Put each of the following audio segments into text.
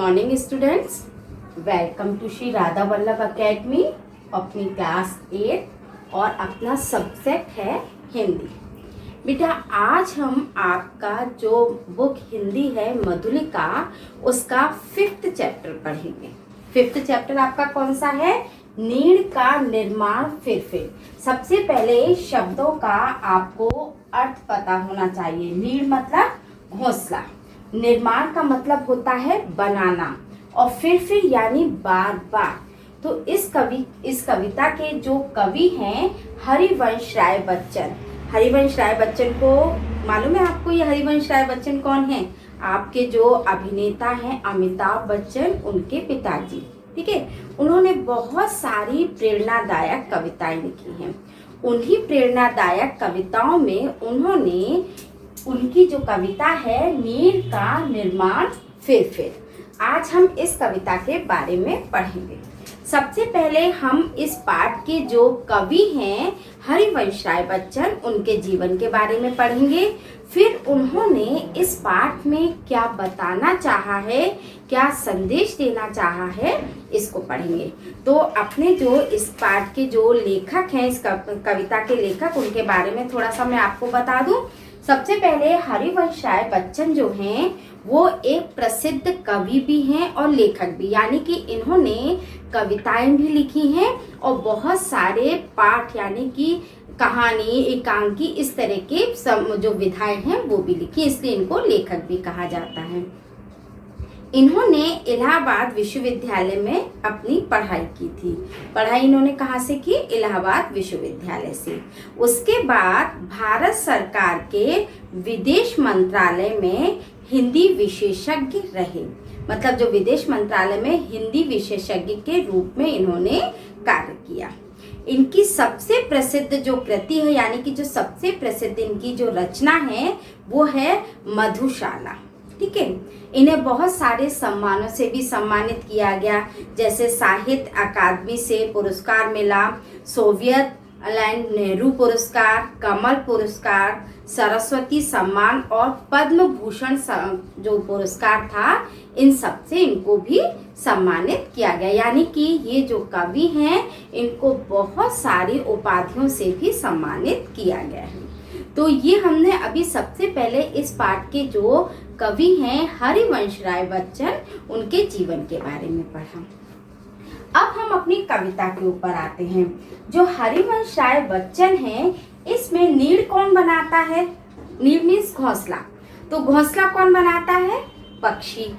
Morning students, welcome to Shri Radha Vallabh academy. अपनी class 8 और अपना सब्जेक्ट है हिंदी। बेटा आज हम आपका जो बुक हिंदी है मधुलिका, उसका 5th चैप्टर पढ़ेंगे। 5th चैप्टर आपका कौन सा है? नीड़ का निर्माण फिर। सबसे पहले शब्दों का आपको अर्थ पता होना चाहिए। नीड़ मतलब घोंसला, निर्माण का मतलब होता है बनाना, और फिर यानी बार बार। तो इस कविता के जो कवि हैं हरिवंश राय बच्चन। हरिवंश राय बच्चन को मालूम है आपको? ये हरिवंश राय बच्चन कौन है? आपके जो अभिनेता हैं अमिताभ बच्चन, उनके पिताजी। ठीक है, उन्होंने बहुत सारी प्रेरणादायक कविताएं लिखी हैं। उन्हीं प्रेरणादायक कविताओं में उन्होंने उनकी जो कविता है नीड़ का निर्माण फिर। आज हम इस कविता के बारे में पढ़ेंगे। सबसे पहले हम इस पाठ के जो कवि हैं हरिवंश राय बच्चन, उनके जीवन के बारे में पढ़ेंगे। फिर उन्होंने इस पाठ में क्या बताना चाहा है, क्या संदेश देना चाहा है, इसको पढ़ेंगे। तो अपने जो इस पाठ के जो लेखक हैं, इस कविता के लेखक, उनके बारे में थोड़ा सा मैं आपको बता दूं। सबसे पहले हरिवंश राय बच्चन जो हैं वो एक प्रसिद्ध कवि भी हैं और लेखक भी, यानी कि इन्होंने कविताएं भी लिखी हैं और बहुत सारे पाठ यानी कि कहानी, एकांकी, इस तरह के जो विधाएं हैं वो भी लिखी, इसलिए इनको लेखक भी कहा जाता है। इन्होंने इलाहाबाद विश्वविद्यालय में अपनी पढ़ाई की थी। पढ़ाई इन्होंने कहाँ से की? इलाहाबाद विश्वविद्यालय से। उसके बाद भारत सरकार के विदेश मंत्रालय में हिंदी विशेषज्ञ रहे। मतलब जो विदेश मंत्रालय में हिंदी विशेषज्ञ के रूप में इन्होंने कार्य किया। इनकी सबसे प्रसिद्ध जो कृति है, यानी कि जो सबसे प्रसिद्ध इनकी जो रचना है वो है मधुशाला। ठीक है, इन्हें बहुत सारे सम्मानों से भी सम्मानित किया गया, जैसे साहित्य अकादमी से पुरस्कार मिला, सोवियत लैंड नेहरू पुरस्कार, कमल पुरस्कार, सरस्वती सम्मान और पद्म भूषण जो पुरस्कार था, इन सब से इनको भी सम्मानित किया गया। यानी कि ये जो कवि हैं इनको बहुत सारी उपाधियों से भी सम्मानित किया गया है। तो ये हमने अभी सबसे पहले इस पाठ के जो कवि हैं हरिवंश राय बच्चन, उनके जीवन के बारे में पढ़ा। अब हम अपनी कविता के ऊपर आते हैं। जो हरिवंश राय बच्चन हैं, इसमें नीड़ कौन बनाता है? नीड़ मीन्स घोंसला। तो घोंसला कौन बनाता है? पक्षी।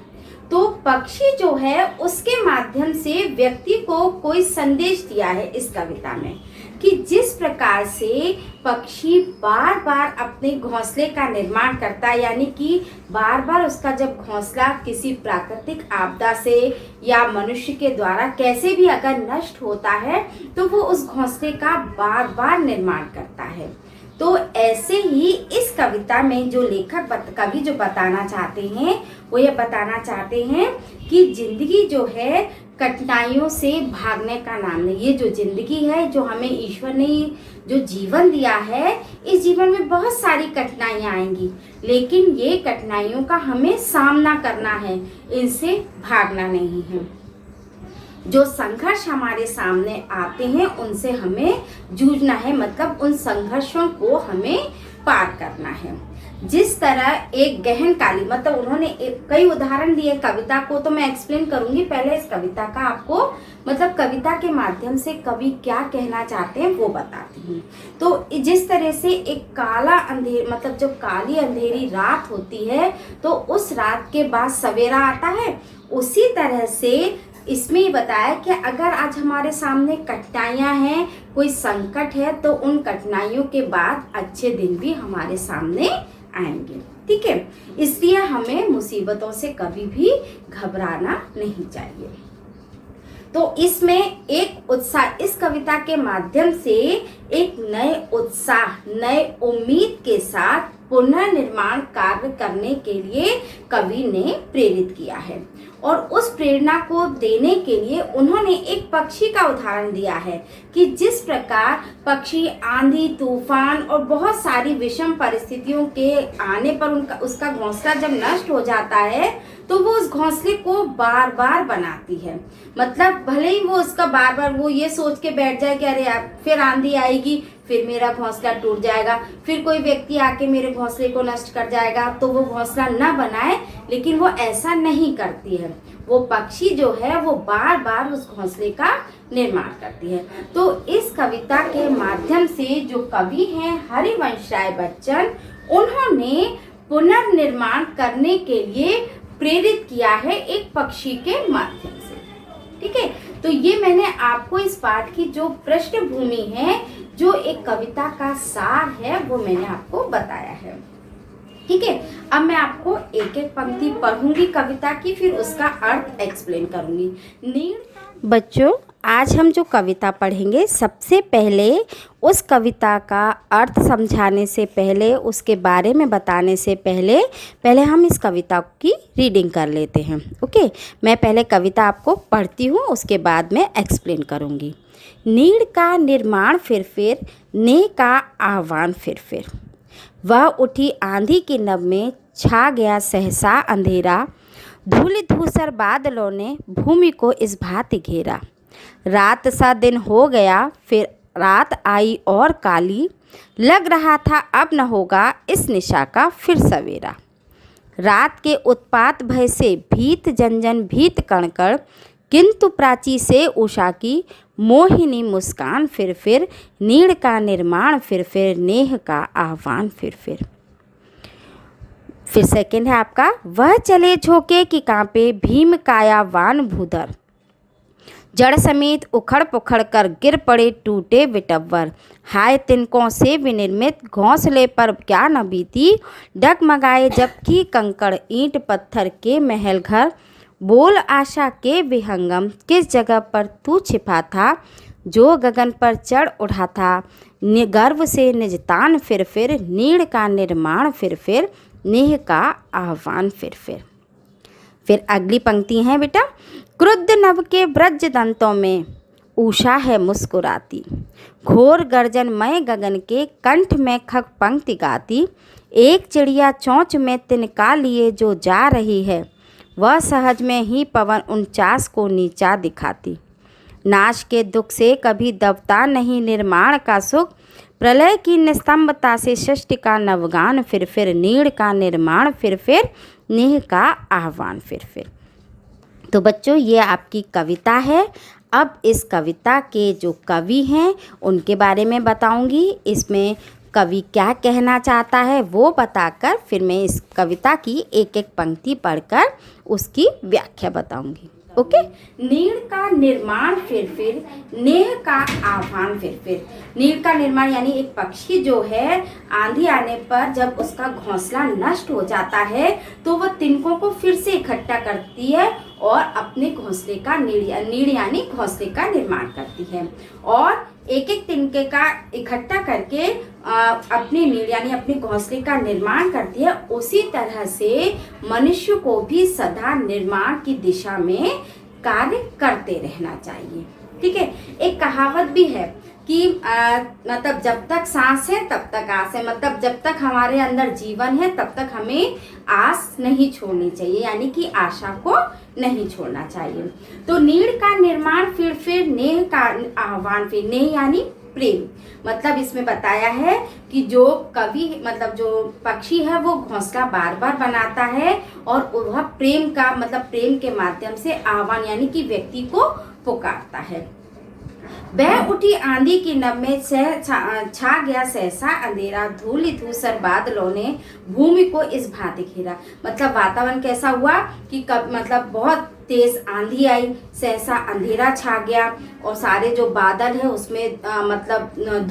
तो पक्षी जो है उसके माध्यम से व्यक्ति को कोई संदेश दिया है इस कविता में, कि जिस प्रकार से पक्षी बार बार अपने घोंसले का निर्माण करता है, यानी कि बार बार उसका जब घोंसला किसी प्राकृतिक आपदा से या मनुष्य के द्वारा कैसे भी अगर नष्ट होता है तो वो उस घोंसले का बार बार निर्माण करता है। तो ऐसे ही इस कविता में जो लेखक कवि जो बताना चाहते हैं वो ये बताना चाहते हैं कि जिंदगी जो है कठिनाइयों से भागने का नाम नहीं। ये जो जिंदगी है, जो हमें ईश्वर ने जो जीवन दिया है, इस जीवन में बहुत सारी कठिनाइयाँ आएंगी, लेकिन ये कठिनाइयों का हमें सामना करना है, इनसे भागना नहीं है। जो संघर्ष हमारे सामने आते हैं उनसे हमें जूझना है, मतलब उन संघर्षों को हमें पार करना है। जिस तरह एक गहन काली, मतलब उन्होंने कई उदाहरण दिए कविता को, तो मैं एक्सप्लेन करूंगी। पहले इस कविता का आपको मतलब कविता के माध्यम से कवि क्या कहना चाहते हैं वो बताती हूँ। तो जिस तरह से एक काला अंधेर, मतलब जब काली अंधेरी रात होती है तो उस रात के बाद सवेरा आता है, उसी तरह से इसमें ही बताया कि अगर आज हमारे सामने कठिनाइयाँ हैं, कोई संकट है, तो उन कठिनाइयों के बाद अच्छे दिन भी हमारे सामने आएंगे। ठीक है, इसलिए हमें मुसीबतों से कभी भी घबराना नहीं चाहिए। तो इसमें एक उत्साह, इस कविता के माध्यम से एक नए उत्साह, नए उम्मीद के साथ पुनर्निर्माण कार्य करने के लिए कवि ने प्रेरित किया है। और उस प्रेरणा को देने के लिए उन्होंने एक पक्षी का उदाहरण दिया है कि जिस प्रकार पक्षी आंधी, तूफान और बहुत सारी विषम परिस्थितियों के आने पर उसका घोंसला जब नष्ट हो जाता है तो वो उस घोंसले को बार बार बनाती है। मतलब भले ही वो उसका बार बार वो ये सोच के बैठ जाए कि अरे यार फिर आंधी आएगी, फिर मेरा घोंसला टूट जाएगा, फिर कोई व्यक्ति आके मेरे घोंसले को नष्ट कर जाएगा, तो वो घोंसला न बनाए, लेकिन वो ऐसा नहीं करती है। वो पक्षी जो है वो बार बार उस घोंसले का निर्माण करती है। तो इस कविता के माध्यम से जो कवि हैं हरिवंश राय बच्चन, उन्होंने पुनर्निर्माण करने के लिए प्रेरित किया है एक पक्षी के माध्यम से। ठीक है, तो ये मैंने आपको इस पाठ की जो पृष्ठभूमि है, जो एक कविता का सार है, वो मैंने आपको बताया है। ठीक है, अब मैं आपको एक एक पंक्ति पढ़ूंगी कविता की, फिर उसका अर्थ एक्सप्लेन करूंगी। बच्चों, आज हम जो कविता पढ़ेंगे, सबसे पहले उस कविता का अर्थ समझाने से पहले, उसके बारे में बताने से पहले हम इस कविता की रीडिंग कर लेते हैं। ओके, मैं पहले कविता आपको पढ़ती हूँ, उसके बाद में एक्सप्लेन करूँगी। नीड़ का निर्माण फिर, ने का आह्वान फिर। वह उठी आंधी की नभ में, छा गया सहसा अंधेरा, धूल धूसर बादलों ने भूमि को इस भांति घेरा। रात सा दिन हो गया, फिर रात आई और काली, लग रहा था अब न होगा इस निशा का फिर सवेरा। रात के उत्पात भय से भीत जन भीत कणकण, किंतु प्राची से उषा की मोहिनी मुस्कान फिर, नीड़ का निर्माण फिर, नेह का आह्वान फिर सेकेंड है आपका। वह चले झोंके कि कांपे भीम कायावान भूधर, जड़ समेत उखड़ पुखड़ कर गिर पड़े टूटे विटव्वर। हाय तिनकों से विनिर्मित घोंसले पर क्या न बीती, डगमगाए जबकि कंकड़ ईंट पत्थर के महल घर। बोल आशा के विहंगम, किस जगह पर तू छिपा था, जो गगन पर चढ़ उठा था गर्व से निजतान फिर, नीड़ का निर्माण फिर, नेह का आह्वान फिर अगली पंक्ति है बेटा। क्रुद्ध नभ के ब्रज दंतों में उषा है मुस्कुराती, घोर गर्जनमय गगन के कंठ में खग पंक्ति गाती। एक चिड़िया चोंच में तिनका लिए जो जा रही है, वह सहज में ही पवन 49 को नीचा दिखाती। नाश के दुख से कभी दबता नहीं निर्माण का सुख, प्रलय की निस्तंभता से सृष्टि का नवगान फिर, नीड़ का निर्माण फिर, नेह का आह्वान फिर। तो बच्चों, ये आपकी कविता है। अब इस कविता के जो कवि हैं उनके बारे में बताऊंगी। इसमें कवि क्या कहना चाहता है वो बताकर फिर मैं इस कविता की एक एक पंक्ति पढ़कर उसकी व्याख्या बताऊंगी। ओके, नीड़ का निर्माण फिर, नेह का आह्वान फिर। नीड़ का निर्माण यानी एक पक्षी जो है आंधी आने पर जब उसका घोंसला नष्ट हो जाता है तो वह तिनकों को फिर से इकट्ठा करती है और अपने घोंसले का नीड़ यानी घोंसले का निर्माण करती है, और एक एक तिनके का इकट्ठा करके अपने नीड़ यानी अपने घोंसले का निर्माण करती है। उसी तरह से मनुष्य को भी सदा निर्माण की दिशा में कार्य करते रहना चाहिए। ठीक है, एक कहावत भी है कि मतलब जब तक सांस है तब तक आस है, मतलब जब तक हमारे अंदर जीवन है तब तक हमें आस नहीं छोड़नी चाहिए, यानी कि आशा को नहीं छोड़ना चाहिए। तो नीड़ का निर्माण फिर, नेह का आह्वान फिर। नेह यानी प्रेम, मतलब इसमें बताया है कि जो कवि मतलब जो पक्षी है वो घोंसला बार बार बनाता है और वह प्रेम का मतलब प्रेम के माध्यम से आह्वान यानी कि व्यक्ति को पुकारता है। बह उठी आंधी की नभ में छा गया सहसा अंधेरा, धूलि धूसर बादलों ने भूमि को इस भांति घेरा। मतलब वातावरण कैसा हुआ कि मतलब बहुत तेज आंधी आई, सहसा अंधेरा छा गया और सारे जो बादल है उसमें मतलब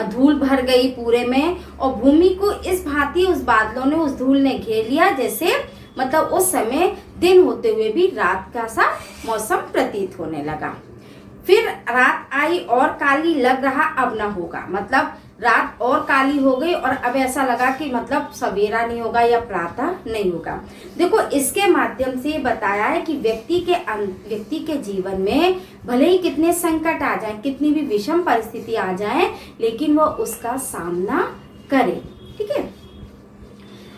धूल भर गई पूरे में, और भूमि को इस भांति उस बादलों ने उस धूल ने घेर लिया जैसे मतलब उस समय दिन होते हुए भी रात का सा मौसम प्रतीत होने लगा। फिर रात आई और काली लग रहा अब ना होगा, मतलब रात और काली हो गई और अब ऐसा लगा कि मतलब सवेरा नहीं होगा या प्रातः नहीं होगा। देखो, इसके माध्यम से बताया है कि व्यक्ति के जीवन में भले ही कितने संकट आ जाए, कितनी भी विषम परिस्थिति आ जाए, लेकिन वह उसका सामना करे। ठीक है।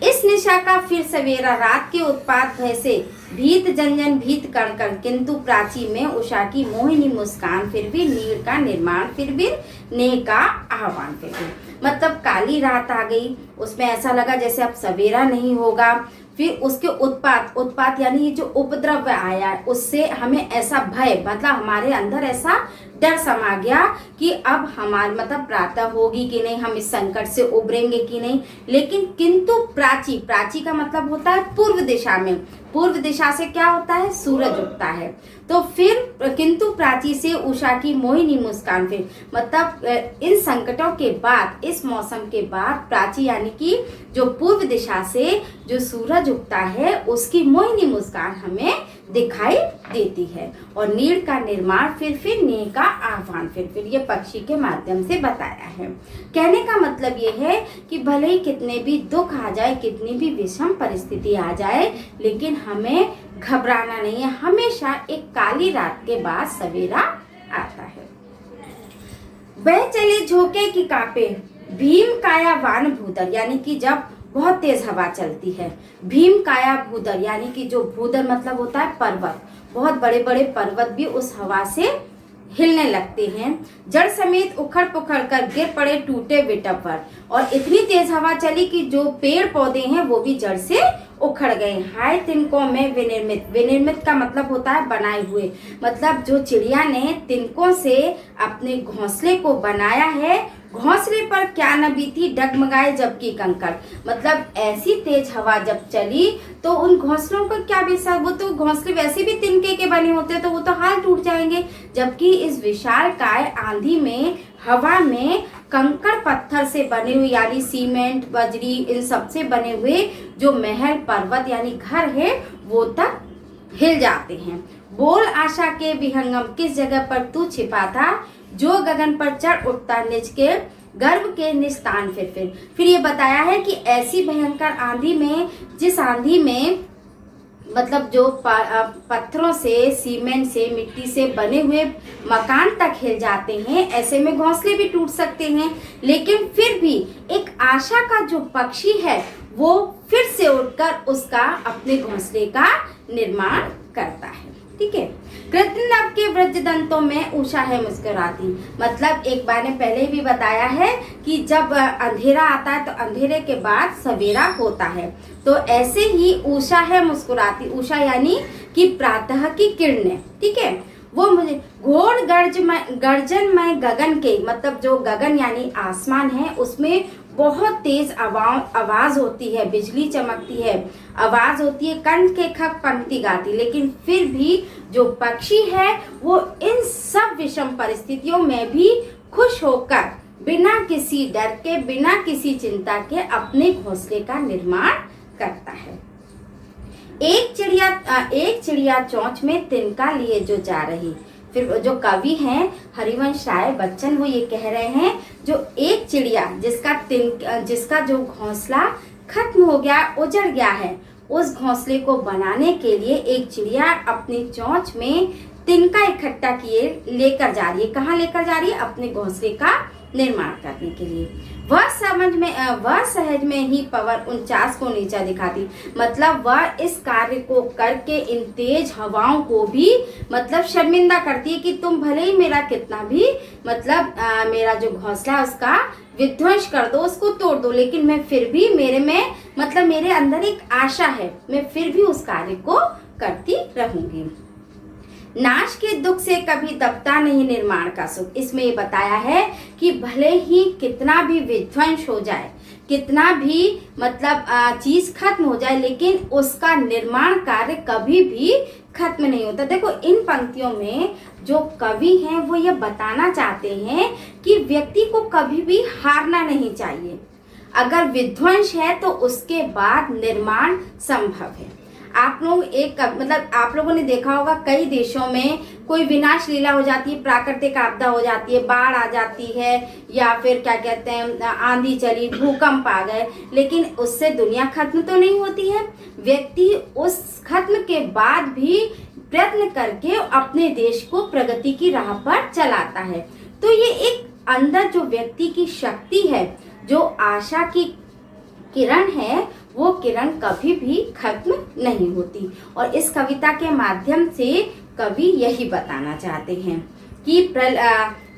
इस निशा का फिर सवेरा, रात के उत्पात भय से भीत जंजन भीत कण, किंतु प्राची में उषा की मोहिनी मुस्कान, फिर भी नीड़ का निर्माण, फिर भी नेह का आह्वान, फिर भी मतलब काली रात आ गई, उसमें ऐसा लगा जैसे अब सवेरा नहीं होगा। फिर उसके उत्पात यानी ये जो उपद्रव आया, उससे हमें ऐसा भय, मतलब हमारे अंदर ऐसा डर समा गया कि अब हमारे मतलब प्रातः होगी कि नहीं, हम इस संकट से उबरेंगे कि नहीं। लेकिन किंतु प्राची का मतलब होता है पूर्व दिशा में, पूर्व दिशा से क्या होता है, सूरज उगता है। तो फिर किंतु प्राची से उषा की मोहिनी मुस्कान, फिर मतलब इन संकटों के बाद, इस मौसम के बाद प्राची यानी कि जो पूर्व दिशा से जो सूरज उगता है उसकी मोहिनी मुस्कान हमें दिखाई देती है। और नीड़ का निर्माण, फिर नेह का आह्वान, फिर ये पक्षी के माध्यम से बताया है। कहने का मतलब ये है कि भले ही कितने भी दुख आ जाए, कितनी भी विषम परिस्थिति आ जाए, लेकिन हमें घबराना नहीं है। हमेशा एक काली रात के बाद सवेरा आता है। बह चले झोंके की कापे भीम काया वान भूदर, यानी कि जब बहुत तेज हवा चलती है, भीम काया भूदर यानी कि जो भूदर मतलब होता है पर्वत, बहुत बड़े बड़े पर्वत भी उस हवा से हिलने लगते हैं। जड़ समेत उखड़ पुखड़ कर गिर पड़े टूटे विटप पर, और इतनी तेज हवा चली कि जो पेड़ पौधे हैं वो भी जड़ से उखड़ गए। हाय तिनकों में विनिर्मित, विनिर्मित का मतलब होता है बनाए हुए, मतलब जो चिड़िया ने तिनकों से अपने घोंसले को बनाया है, घोंसले पर क्या न बीती डगमगाए जबकि कंकड़, मतलब ऐसी तेज हवा जब चली तो उन घोंसलों को क्या बेसा, वो तो घोंसले वैसे भी तिनके के बने होते हैं तो वो तो हाल टूट जाएंगे। जबकि इस विशाल काय आंधी में, हवा में कंकड़ पत्थर से बने हुए यानी सीमेंट बजरी इन सब से बने हुए जो महल पर्वत यानी घर है वो तक हिल जाते हैं। बोल आशा के विहंगम, किस जगह पर तू छिपा था, जो गगन पर चढ़ उठता निज के गर्व के निस्तान। फिर ये बताया है कि ऐसी भयंकर आंधी में, जिस आंधी में मतलब जो पत्थरों से, सीमेंट से, मिट्टी से बने हुए मकान तक हिल जाते हैं, ऐसे में घोंसले भी टूट सकते हैं, लेकिन फिर भी एक आशा का जो पक्षी है वो फिर से उठकर उसका अपने घोंसले का निर्माण करता है। ठीक है। कृतनव के वृज दंतों में उषा है मुस्कुराती, मतलब एक बार ने पहले भी बताया है कि जब अंधेरा आता है तो अंधेरे के बाद सवेरा होता है, तो ऐसे ही उषा है मुस्कुराती, उषा यानी कि प्रातः की किरणें। ठीक है। वो मुझे घोर गर्जनमय गगन के, मतलब जो गगन यानी आसमान है उसमें बहुत तेज आवाज होती है, बिजली चमकती है, आवाज होती है, कंठ के खक पंक्ति गाती, लेकिन फिर भी जो पक्षी है वो इन सब विषम परिस्थितियों में भी खुश होकर बिना किसी डर के, बिना किसी चिंता के अपने घोंसले का निर्माण करता है। एक चिड़िया चोंच में तिनका लिए जो जा रही, फिर जो कवि हैं हरिवंश राय बच्चन वो ये कह रहे हैं, जो एक चिड़िया जिसका जो घोंसला खत्म हो गया, उजड़ गया है, उस घोंसले को बनाने के लिए एक चिड़िया अपनी चोंच में तिनका इकट्ठा किए लेकर जा रही है। कहाँ लेकर जा रही है? अपने घोंसले का निर्माण करने के लिए। वह सहज में ही पवन 49 को नीचा दिखाती, मतलब वह इस कार्य को करके इन तेज हवाओं को भी मतलब शर्मिंदा करती है कि तुम भले ही मेरा कितना भी मतलब मेरा जो घोंसला है उसका विध्वंस कर दो, उसको तोड़ दो, लेकिन मैं फिर भी मेरे अंदर एक आशा है, मैं फिर भी उस कार्य को करती रहूंगी। नाश के दुख से कभी दबता नहीं निर्माण का सुख। इसमें ये बताया है कि भले ही कितना भी विध्वंस हो जाए, कितना भी मतलब चीज खत्म हो जाए, लेकिन उसका निर्माण कार्य कभी भी खत्म नहीं होता। देखो इन पंक्तियों में जो कवि हैं वो ये बताना चाहते हैं कि व्यक्ति को कभी भी हारना नहीं चाहिए। अगर विध्वंस है तो उसके बाद निर्माण संभव है। आप लोग आप लोगों ने देखा होगा कई देशों में कोई विनाश लीला हो जाती है, प्राकृतिक आपदा हो जाती है, बाढ़ आ जाती है, या फिर क्या कहते हैं आंधी चली, भूकंप आ गए, लेकिन उससे दुनिया खत्म तो नहीं होती है। व्यक्ति उस खत्म के बाद भी प्रयत्न करके अपने देश को प्रगति की राह पर चलाता है। तो ये एक अंदर जो व्यक्ति की शक्ति है, जो आशा की किरण है, वो किरण कभी भी खत्म नहीं होती। और इस कविता के माध्यम से कवि यही बताना चाहते हैं कि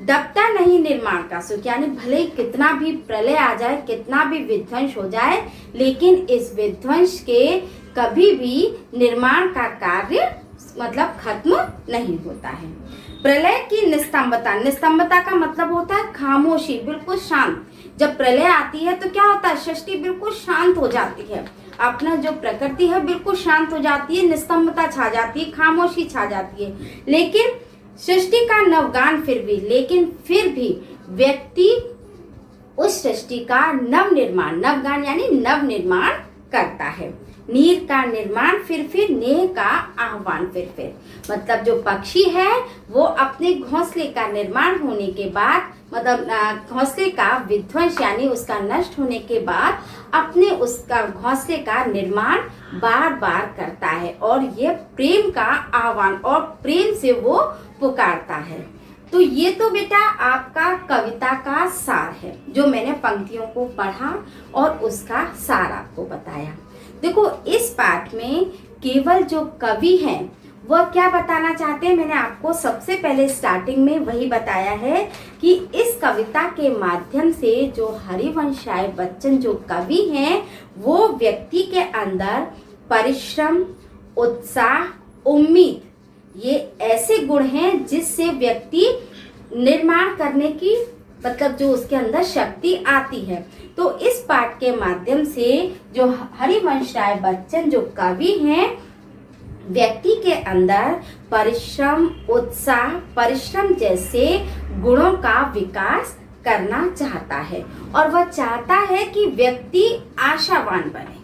दबता नहीं निर्माण का सुख, यानी भले कितना भी प्रलय आ जाए, कितना भी विध्वंस हो जाए, लेकिन इस विध्वंस के कभी भी निर्माण का कार्य खत्म नहीं होता है। प्रलय की निस्तंभता, निस्तंभता का मतलब होता है खामोशी, बिल्कुल शांत। जब प्रलय आती है तो क्या होता है, सृष्टि बिल्कुल शांत हो जाती है, अपना जो प्रकृति है बिल्कुल शांत हो जाती है, निस्तंभता छा जाती है, खामोशी छा जाती है। लेकिन सृष्टि का नवगान फिर भी व्यक्ति उस सृष्टि का नवगान यानी नव निर्माण करता है। नीर का निर्माण फिर नेह का आह्वान फिर मतलब जो पक्षी है वो अपने घोंसले का निर्माण होने के बाद, घोंसले का विध्वंस यानी उसका नष्ट होने के बाद अपने उसका घोंसले का निर्माण बार बार करता है, और ये प्रेम का आह्वान और प्रेम से वो पुकारता है। तो ये तो बेटा आपका कविता का सार है, जो मैंने पंक्तियों को पढ़ा और उसका सार आपको बताया। देखो, इस पाठ में केवल जो कवि हैं वह क्या बताना चाहते हैं, मैंने आपको सबसे पहले स्टार्टिंग में वही बताया है कि इस कविता के माध्यम से जो हरिवंश राय बच्चन जो कवि हैं, वो व्यक्ति के अंदर परिश्रम, उत्साह, उम्मीद, ये ऐसे गुण हैं जिससे व्यक्ति निर्माण करने की जो उसके अंदर शक्ति आती है। तो इस पाठ के माध्यम से जो हरिवंश राय बच्चन जो कवि हैं, व्यक्ति के अंदर परिश्रम, उत्साह, परिश्रम जैसे गुणों का विकास करना चाहता है, और वह चाहता है कि व्यक्ति आशावान बने।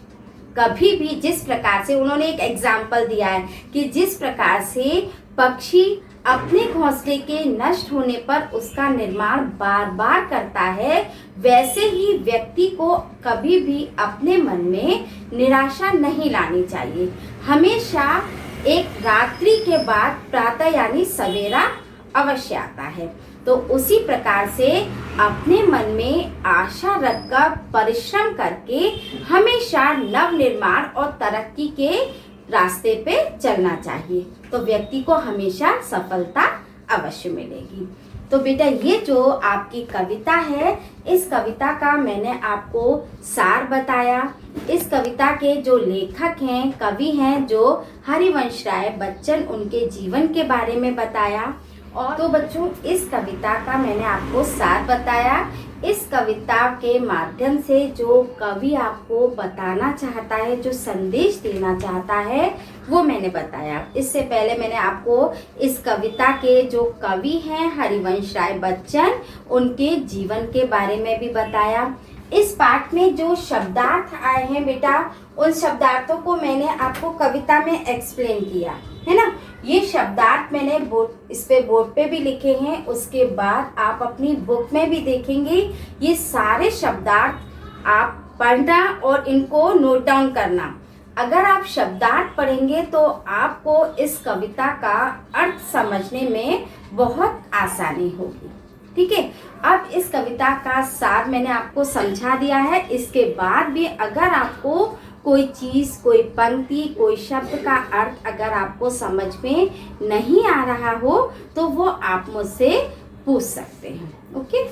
कभी भी जिस प्रकार से उन्होंने एक एग्जाम्पल दिया है कि जिस प्रकार से पक्षी अपने घोंसले के नष्ट होने पर उसका निर्माण बार बार करता है, वैसे ही व्यक्ति को कभी भी अपने मन में निराशा नहीं लानी चाहिए। हमेशा एक रात्रि के बाद प्रातः यानी सवेरा अवश्य आता है। तो उसी प्रकार से अपने मन में आशा रखकर परिश्रम करके हमेशा नव निर्माण और तरक्की के रास्ते पे चलना चाहिए, तो व्यक्ति को हमेशा सफलता अवश्य मिलेगी। तो बेटा, ये जो आपकी कविता है, इस कविता का मैंने आपको सार बताया। इस कविता के जो लेखक हैं, कवि हैं, जो हरिवंश राय बच्चन, उनके जीवन के बारे में बताया। और तो बच्चों, इस कविता का मैंने आपको सार बताया। इस कविता के माध्यम से जो कवि आपको बताना चाहता है, जो संदेश देना चाहता है, वो मैंने बताया। इससे पहले मैंने आपको इस कविता के जो कवि हैं हरिवंश राय बच्चन, उनके जीवन के बारे में भी बताया। इस पाठ में जो शब्दार्थ आए हैं बेटा, उन शब्दार्थों को मैंने आपको कविता में एक्सप्लेन किया है ना। ये शब्दार्थ मैंने बोर्ड पे भी लिखे हैं, उसके बाद आप अपनी बुक में भी देखेंगे। ये सारे शब्दार्थ आप पढ़ना और इनको नोट डाउन करना। अगर आप शब्दार्थ पढ़ेंगे तो आपको इस कविता का अर्थ समझने में बहुत आसानी होगी। ठीक है, अब इस कविता का सार मैंने आपको समझा दिया है। इसके बाद भी अगर आपको कोई चीज़, कोई पंक्ति, कोई शब्द का अर्थ अगर आपको समझ में नहीं आ रहा हो तो वो आप मुझसे पूछ सकते हैं। ओके।